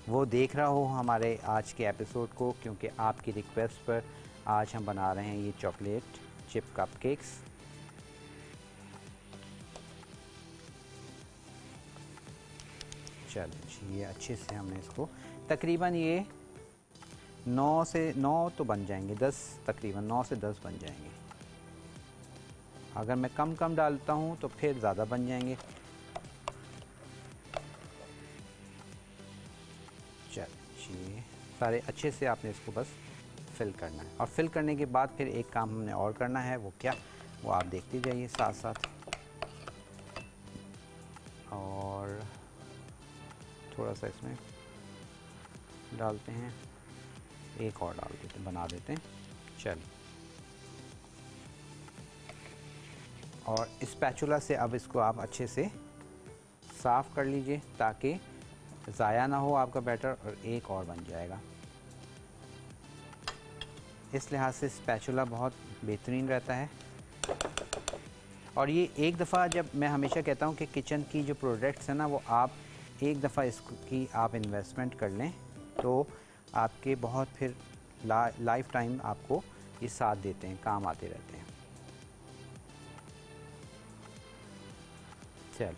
वो देख रहा हो हमारे आज के एपिसोड को, क्योंकि आपकी रिक्वेस्ट पर आज हम बना रहे हैं ये चॉकलेट चिप कपकेक्स। चलिए, ये अच्छे से हमने इसको तकरीबन ये 9 तो बन जाएंगे, 10 तकरीबन 9 से 10 बन जाएंगे। अगर मैं कम डालता हूँ तो फिर ज़्यादा बन जाएंगे। चलिए, सारे अच्छे से आपने इसको बस फिल करना है। और फिल करने के बाद फिर एक काम हमने और करना है, वो क्या, वो आप देखते जाइए साथ साथ। और थोड़ा सा इसमें डालते हैं, एक और डाल देते हैं, बना देते हैं। चलिए, और स्पैचुला से अब इसको आप अच्छे से साफ़ कर लीजिए ताकि ज़ाया ना हो आपका बैटर, और एक और बन जाएगा। इस लिहाज से स्पैचुला बहुत बेहतरीन रहता है। और ये एक दफ़ा, जब मैं हमेशा कहता हूँ कि किचन की जो प्रोडक्ट्स हैं ना, वो आप एक दफ़ा इसकी आप इन्वेस्टमेंट कर लें तो आपके बहुत फिर लाइफ टाइम आपको ये साथ देते हैं, काम आते रहते हैं। चलिए,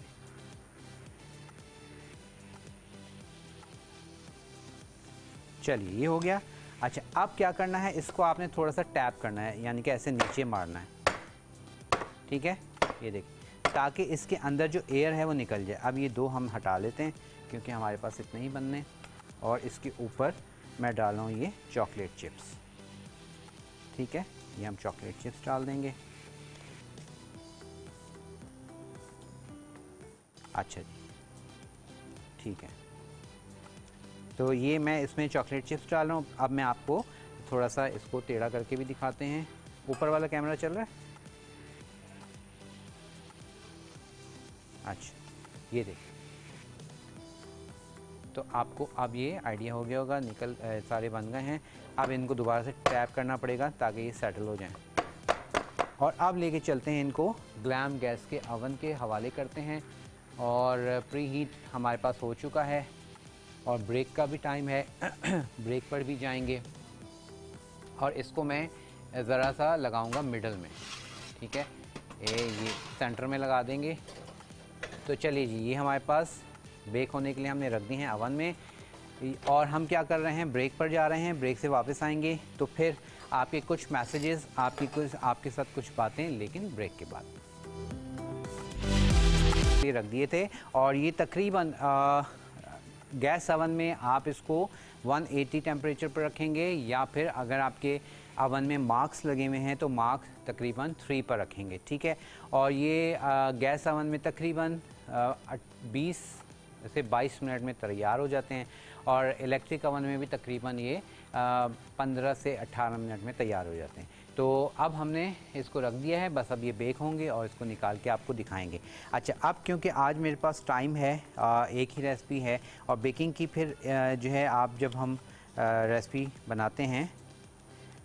चलिए ये हो गया। अच्छा, अब क्या करना है, इसको आपने थोड़ा सा टैप करना है, यानी कि ऐसे नीचे मारना है। ठीक है, ये देखिए, ताकि इसके अंदर जो एयर है वो निकल जाए। अब ये दो हम हटा लेते हैं क्योंकि हमारे पास इतने ही बनने। और इसके ऊपर मैं डाल रहा हूँ ये चॉकलेट चिप्स। ठीक है, ये हम चॉकलेट चिप्स डाल देंगे। अच्छा जी, ठीक है। तो ये मैं इसमें चॉकलेट चिप्स डाल रहा हूँ। अब मैं आपको थोड़ा सा इसको टेढ़ा करके भी दिखाते हैं। ऊपर वाला कैमरा चल रहा है? अच्छा, ये देखिए। तो आपको अब ये आइडिया हो गया होगा, सारे बन गए हैं। अब इनको दोबारा से टैप करना पड़ेगा ताकि ये सेटल हो जाएं। और अब लेके चलते हैं इनको ग्लैम गैस के ओवन के हवाले करते हैं। और प्री हीट हमारे पास हो चुका है और ब्रेक का भी टाइम है। ब्रेक पर भी जाएंगे और इसको मैं ज़रा सा लगाऊंगा मिडल में, ठीक है। ये सेंटर में लगा देंगे। तो चलिए जी, ये हमारे पास बेक होने के लिए हमने रख दी हैं ओवन में। और हम क्या कर रहे हैं, ब्रेक पर जा रहे हैं। ब्रेक से वापस आएंगे तो फिर आपके कुछ मैसेजेस, आपके साथ कुछ बातें, लेकिन ब्रेक के बाद। ये रख दिए थे और ये तकरीबन गैस ओवन में आप इसको 180 टेम्परेचर पर रखेंगे, या फिर अगर आपके ओवन में मार्क्स लगे हुए हैं तो मार्क्स तकरीबन 3 पर रखेंगे, ठीक है। और ये गैस ओवन में तकरीबन 20 से 22 मिनट में तैयार हो जाते हैं। और इलेक्ट्रिक ओवन में भी तकरीबन ये 15 से 18 मिनट में तैयार हो जाते हैं। तो अब हमने इसको रख दिया है, बस अब ये बेक होंगे और इसको निकाल के आपको दिखाएंगे। अच्छा, अब क्योंकि आज मेरे पास टाइम है, एक ही रेसिपी है और बेकिंग की फिर जो है, आप जब हम रेसिपी बनाते हैं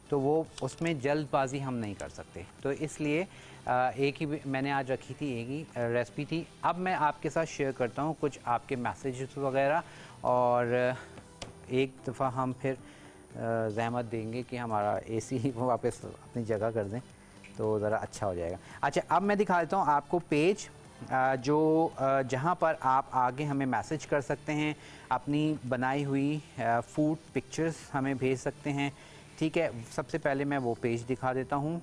तो वो उसमें जल्दबाजी हम नहीं कर सकते, तो इसलिए एक ही मैंने आज रखी थी, एक ही रेसिपी थी। अब मैं आपके साथ शेयर करता हूँ कुछ आपके मैसेजेस वगैरह, और एक दफ़ा हम फिर ज़हमत देंगे कि हमारा एसी वो वापस अपनी जगह कर दें तो ज़रा अच्छा हो जाएगा। अच्छा, अब मैं दिखा देता हूँ आपको पेज जो जहाँ पर आप आगे हमें मैसेज कर सकते हैं, अपनी बनाई हुई फूड पिक्चर्स हमें भेज सकते हैं, ठीक है। सबसे पहले मैं वो पेज दिखा देता हूँ।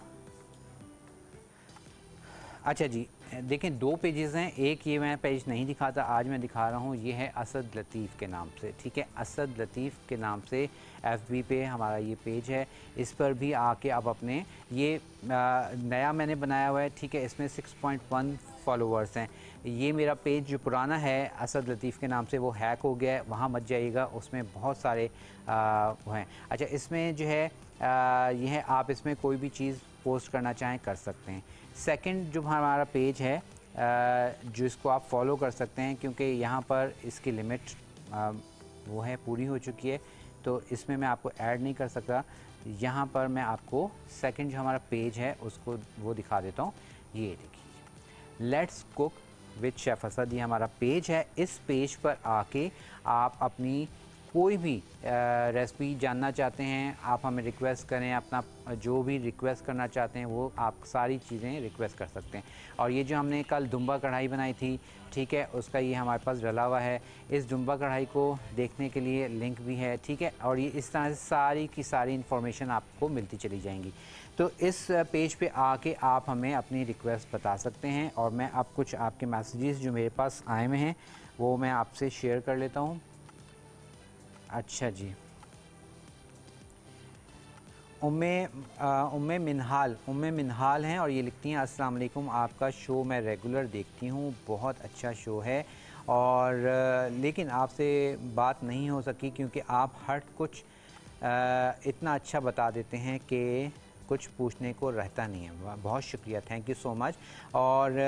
अच्छा जी, देखें 2 पेजेस हैं। एक ये मैं पेज नहीं दिखाता, आज मैं दिखा रहा हूँ। ये है असद लतीफ़ के नाम से, ठीक है। असद लतीफ़ के नाम से FB पे हमारा ये पेज है। इस पर भी आके आप अपने ये नया मैंने बनाया हुआ है, ठीक है। इसमें 6.1 फॉलोवर्स हैं। ये मेरा पेज जो पुराना है असद लतीफ़ के नाम से, वो हैक हो गया है, वहाँ मत जाइएगा, उसमें बहुत सारे वो हैं। अच्छा, इसमें जो है ये है, आप इसमें कोई भी चीज़ पोस्ट करना चाहें कर सकते हैं। सेकंड जो हमारा पेज है जो इसको आप फॉलो कर सकते हैं, क्योंकि यहाँ पर इसकी लिमिट वो है, पूरी हो चुकी है, तो इसमें मैं आपको ऐड नहीं कर सकता। यहाँ पर मैं आपको सेकंड जो हमारा पेज है उसको वो दिखा देता हूँ। ये देखिए, let's cook with chef Asad, ये हमारा पेज है। इस पेज पर आके आप अपनी कोई भी रेसिपी जानना चाहते हैं, आप हमें रिक्वेस्ट करें, अपना जो भी रिक्वेस्ट करना चाहते हैं वो आप सारी चीज़ें रिक्वेस्ट कर सकते हैं। और ये जो हमने कल दुम्बा कढ़ाई बनाई थी, ठीक है, उसका ये हमारे पास डला हुआ है। इस दुम्बा कढ़ाई को देखने के लिए लिंक भी है, ठीक है। और ये इस तरह से सारी की सारी इन्फॉर्मेशन आपको मिलती चली जाएंगी। तो इस पेज पे आके आप हमें अपनी रिक्वेस्ट बता सकते हैं। और मैं अब कुछ आपके मैसेजेस जो मेरे पास आए हुए हैं वो मैं आपसे शेयर कर लेता हूँ। अच्छा जी, उम्मे मिनहाल हैं और ये लिखती हैं, अस्सलाम वालेकुम, आपका शो मैं रेगुलर देखती हूँ, बहुत अच्छा शो है, और लेकिन आपसे बात नहीं हो सकी क्योंकि आप हर कुछ इतना अच्छा बता देते हैं कि कुछ पूछने को रहता नहीं है। बहुत शुक्रिया, थैंक यू सो मच। और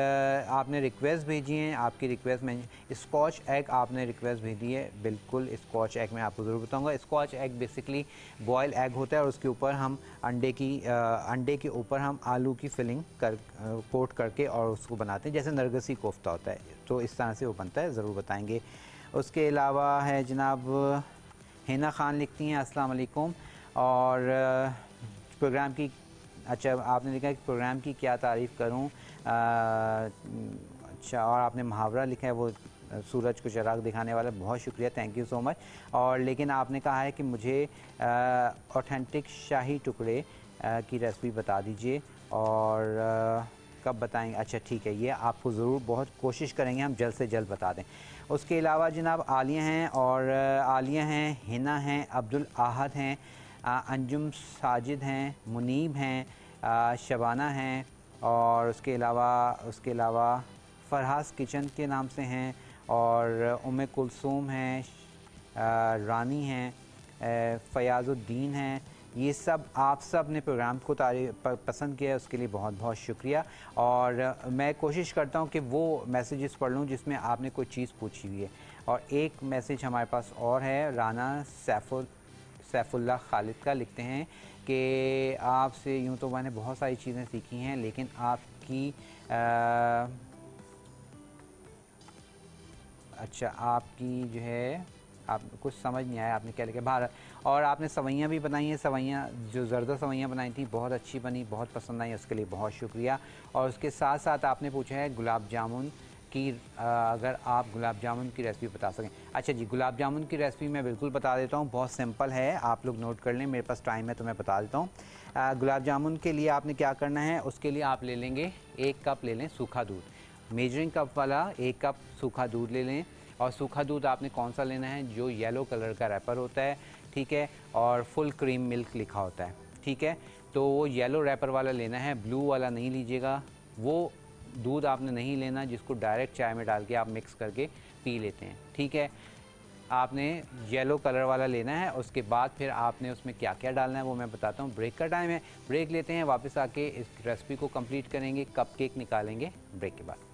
आपने रिक्वेस्ट भेजी हैं, आपकी रिक्वेस्ट में स्कॉच एग आपने रिक्वेस्ट भेजी है, बिल्कुल स्कॉच एग मैं आपको ज़रूर बताऊंगा। Scotch egg basically boil egg होता है और उसके ऊपर हम अंडे के ऊपर हम आलू की फिलिंग कोट करके और उसको बनाते हैं, जैसे नरगसी कोफ्ता होता है, तो इस तरह से वो बनता है, ज़रूर बताएँगे। उसके अलावा है जनाब हिना खान लिखती हैं, अस्सलाम वालेकुम, और प्रोग्राम की, अच्छा आपने लिखा है कि प्रोग्राम की क्या तारीफ़ करूं। अच्छा, और आपने मुहावरा लिखा है वो सूरज को चिराग दिखाने वाला, बहुत शुक्रिया, थैंक यू सो मच। और लेकिन आपने कहा है कि मुझे ऑथेंटिक शाही टुकड़े की रेसिपी बता दीजिए, और कब बताएंगे। अच्छा ठीक है, ये आपको ज़रूर बहुत कोशिश करेंगे हम जल्द से जल्द बता दें। उसके अलावा जनाब आलिया हैं, और आलिया हैं, हिना हैं, अब्दुल आहद हैं, अंजुम साजिद हैं, मुनीब हैं, शबाना हैं, और उसके अलावा फरहास किचन के नाम से हैं, और उम्मे कुलसूम हैं, रानी हैं, फ़याज़ुद्दीन हैं। ये सब आप सब ने प्रोग्राम को पसंद किया है, उसके लिए बहुत बहुत शुक्रिया। और मैं कोशिश करता हूँ कि वो मैसेजेस पढ़ लूँ जिसमें आपने कोई चीज़ पूछी हुई है। और एक मैसेज हमारे पास और है, राना सैफुल्लाह खालिद का, लिखते हैं कि आपसे यूँ तो मैंने बहुत सारी चीज़ें सीखी हैं, लेकिन आपकी आपकी जो है, आप कुछ समझ नहीं आया आपने क्या लिखा भारत। और आपने सवैयाँ भी बनाई हैं, सवैयाँ जो ज़र्दा सवैयाँ बनाई थी बहुत अच्छी बनी, बहुत पसंद आई, उसके लिए बहुत शुक्रिया। और उसके साथ साथ आपने पूछा है गुलाब जामुन की, अगर आप गुलाब जामुन की रेसिपी बता सकें। अच्छा जी, गुलाब जामुन की रेसिपी मैं बिल्कुल बता देता हूँ, बहुत सिंपल है, आप लोग नोट कर लें, मेरे पास टाइम है तो मैं बता देता हूँ। गुलाब जामुन के लिए आपने क्या करना है, उसके लिए आप ले लेंगे 1 कप ले लें सूखा दूध, मेजरिंग कप वाला 1 कप सूखा दूध ले लें। और सूखा दूध आपने कौन सा लेना है, जो येलो कलर का रैपर होता है, ठीक है, और फुल क्रीम मिल्क लिखा होता है, ठीक है, तो वो येलो रैपर वाला लेना है, ब्लू वाला नहीं लीजिएगा। वो दूध आपने नहीं लेना जिसको डायरेक्ट चाय में डाल के आप मिक्स करके पी लेते हैं, ठीक है। आपने येलो कलर वाला लेना है। उसके बाद फिर आपने उसमें क्या क्या डालना है वो मैं बताता हूँ। ब्रेक का टाइम है, ब्रेक लेते हैं, वापस आके इस रेसिपी को कंप्लीट करेंगे, कपकेक निकालेंगे ब्रेक के बाद।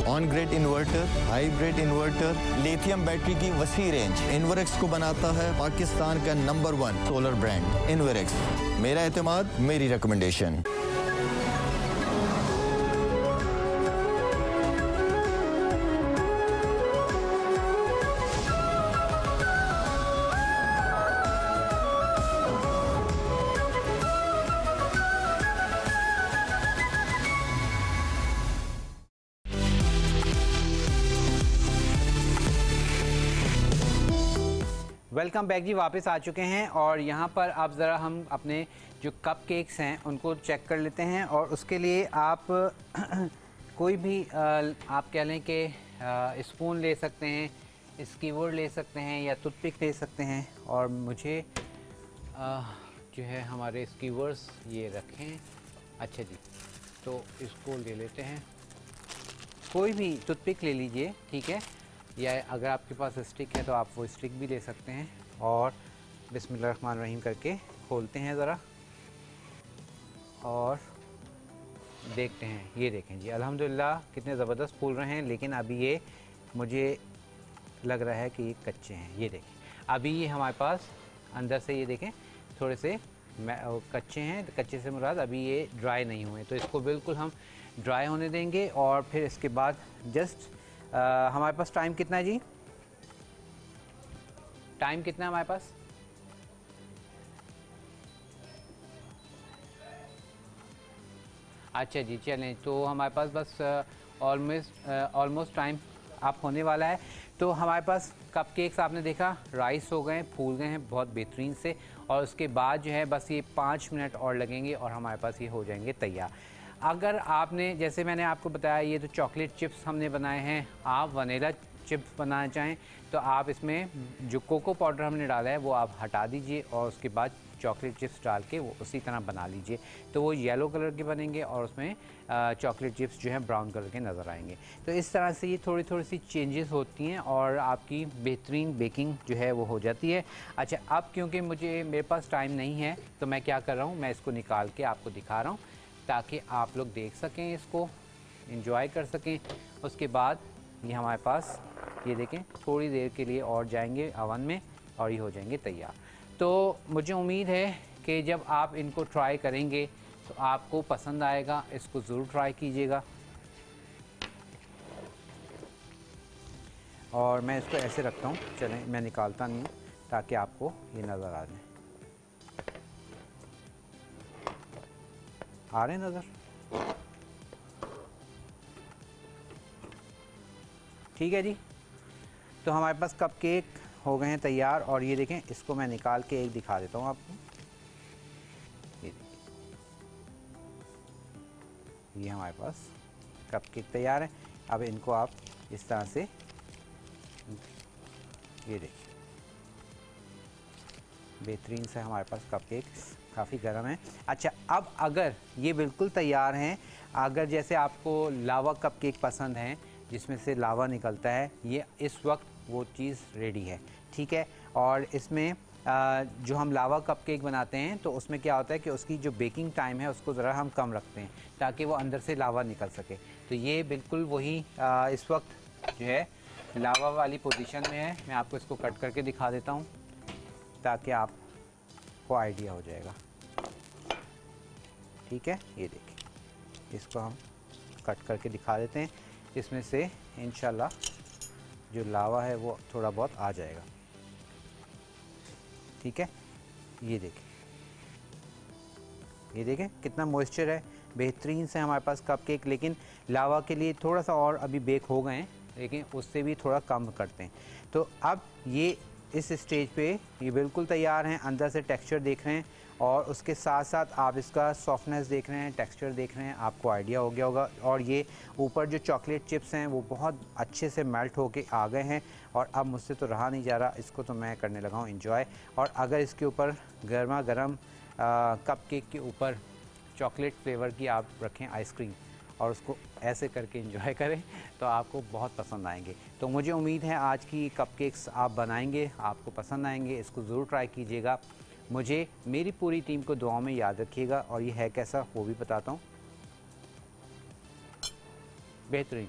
On grid inverter, hybrid inverter, lithium battery की वसी रेंज, इन्वरेक्स को बनाता है पाकिस्तान का नंबर 1 सोलर ब्रांड इन्वरेक्स। मेरा एतमाद, मेरी रिकमेंडेशन। वेलकम बैक जी, वापस आ चुके हैं। और यहाँ पर अब ज़रा हम अपने जो कप केक्स हैं उनको चेक कर लेते हैं। और उसके लिए आप कोई भी आप कह लें कि स्पून ले सकते हैं, स्कीवर ले सकते हैं, या टूथपिक ले सकते हैं। और मुझे जो है हमारे स्कीवर्स ये रखें। अच्छा जी, तो इसको ले लेते हैं, कोई भी टूथपिक ले लीजिए, ठीक है, या अगर आपके पास स्टिक है तो आप वो स्टिक भी ले सकते हैं। और बिस्मिल्लाहिर्रहमानिर्रहीम करके खोलते हैं ज़रा और देखते हैं। ये देखें जी, अल्हम्दुलिल्लाह कितने ज़बरदस्त फूल रहे हैं, लेकिन अभी ये मुझे लग रहा है कि ये कच्चे हैं। ये देखें, अभी ये हमारे पास अंदर से ये देखें थोड़े से कच्चे हैं। कच्चे से मुराद अभी ये ड्राई नहीं हुए, तो इसको बिल्कुल हम ड्राई होने देंगे। और फिर इसके बाद जस्ट हमारे पास टाइम कितना है जी, टाइम कितना है हमारे पास? अच्छा जी, चलें, तो हमारे पास बस ऑलमोस्ट टाइम आप होने वाला है। तो हमारे पास कपकेक्स आपने देखा राइस हो गए, फूल गए हैं बहुत बेहतरीन से। और उसके बाद जो है बस ये 5 मिनट और लगेंगे और हमारे पास ये हो जाएंगे तैयार। अगर आपने, जैसे मैंने आपको बताया, ये तो चॉकलेट चिप्स हमने बनाए हैं, आप वनीला चिप्स बनाना चाहें तो आप इसमें जो कोको पाउडर हमने डाला है वो आप हटा दीजिए और उसके बाद चॉकलेट चिप्स डाल के वो उसी तरह बना लीजिए, तो वो येलो कलर के बनेंगे और उसमें चॉकलेट चिप्स जो है ब्राउन कलर के नज़र आएंगे। तो इस तरह से ये थोड़ी थोड़ी सी चेंजेस होती हैं और आपकी बेहतरीन बेकिंग जो है वो हो जाती है। अच्छा, अब क्योंकि मेरे पास टाइम नहीं है तो मैं क्या कर रहा हूँ, मैं इसको निकाल के आपको दिखा रहा हूँ ताकि आप लोग देख सकें, इसको एंजॉय कर सकें। उसके बाद ये हमारे पास, ये देखें, थोड़ी देर के लिए और जाएंगे अवन में और ये हो जाएंगे तैयार। तो मुझे उम्मीद है कि जब आप इनको ट्राई करेंगे तो आपको पसंद आएगा, इसको ज़रूर ट्राई कीजिएगा। और मैं इसको ऐसे रखता हूँ, चलें मैं निकालता नहीं हूँ ताकि आपको ये नज़र आ जाए। आ रहे हैं नज़र? ठीक है जी, तो हमारे पास कपकेक हो गए हैं तैयार। और ये देखें, इसको मैं निकाल के एक दिखा देता हूँ आपको। ये देखिए, ये हमारे पास कपकेक तैयार है। अब इनको आप इस तरह से, ये देखिए, बेहतरीन से हमारे पास कपकेक काफ़ी गर्म है। अच्छा, अब अगर ये बिल्कुल तैयार हैं, अगर जैसे आपको लावा कपकेक पसंद हैं जिसमें से लावा निकलता है, ये इस वक्त वो चीज़ रेडी है, ठीक है। और इसमें जो हम लावा कपकेक बनाते हैं तो उसमें क्या होता है कि उसकी जो बेकिंग टाइम है उसको ज़रा हम कम रखते हैं ताकि वो अंदर से लावा निकल सके। तो ये बिल्कुल वही इस वक्त जो है लावा वाली पोजीशन में है। मैं आपको इसको कट करके दिखा देता हूँ ताकि आपको आइडिया हो जाएगा, ठीक है। ये देखिए, इसको हम कट करके दिखा देते हैं। इसमें से इंशाल्लाह जो लावा है वो थोड़ा बहुत आ जाएगा, ठीक है। ये देखें कितना मॉइस्चर है, बेहतरीन से हमारे पास कपकेक। लेकिन लावा के लिए थोड़ा सा और अभी बेक हो गए हैं, लेकिन उससे भी थोड़ा कम करते हैं। तो अब ये इस स्टेज पे ये बिल्कुल तैयार हैं। अंदर से टेक्सचर देख रहे हैं और उसके साथ साथ आप इसका सॉफ्टनेस देख रहे हैं, टेक्सचर देख रहे हैं, आपको आइडिया हो गया होगा। और ये ऊपर जो चॉकलेट चिप्स हैं वो बहुत अच्छे से मेल्ट होके आ गए हैं और अब मुझसे तो रहा नहीं जा रहा, इसको तो मैं करने लगा हूँ एंजॉय। और अगर इसके ऊपर गर्मा गर्म कपकेक के ऊपर चॉकलेट फ्लेवर की आप रखें आइसक्रीम और उसको ऐसे करके एंजॉय करें तो आपको बहुत पसंद आएंगे। तो मुझे उम्मीद है आज की कपकेक्स आप बनाएंगे, आपको पसंद आएंगे। इसको ज़रूर ट्राई कीजिएगा। मुझे मेरी पूरी टीम को दुआओं में याद रखिएगा। और ये है कैसा वो भी बताता हूँ, बेहतरीन।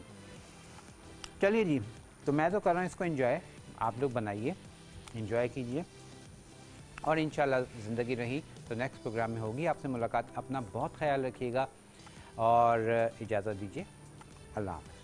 चलिए जी, तो मैं तो कर रहा हूँ इसको एंजॉय, आप लोग बनाइए, एंजॉय कीजिए और इंशाल्लाह ज़िंदगी रही तो नेक्स्ट प्रोग्राम में होगी आपसे मुलाकात। अपना बहुत ख्याल रखिएगा और इजाज़त दीजिए। अल्लाह हाफ़िज़।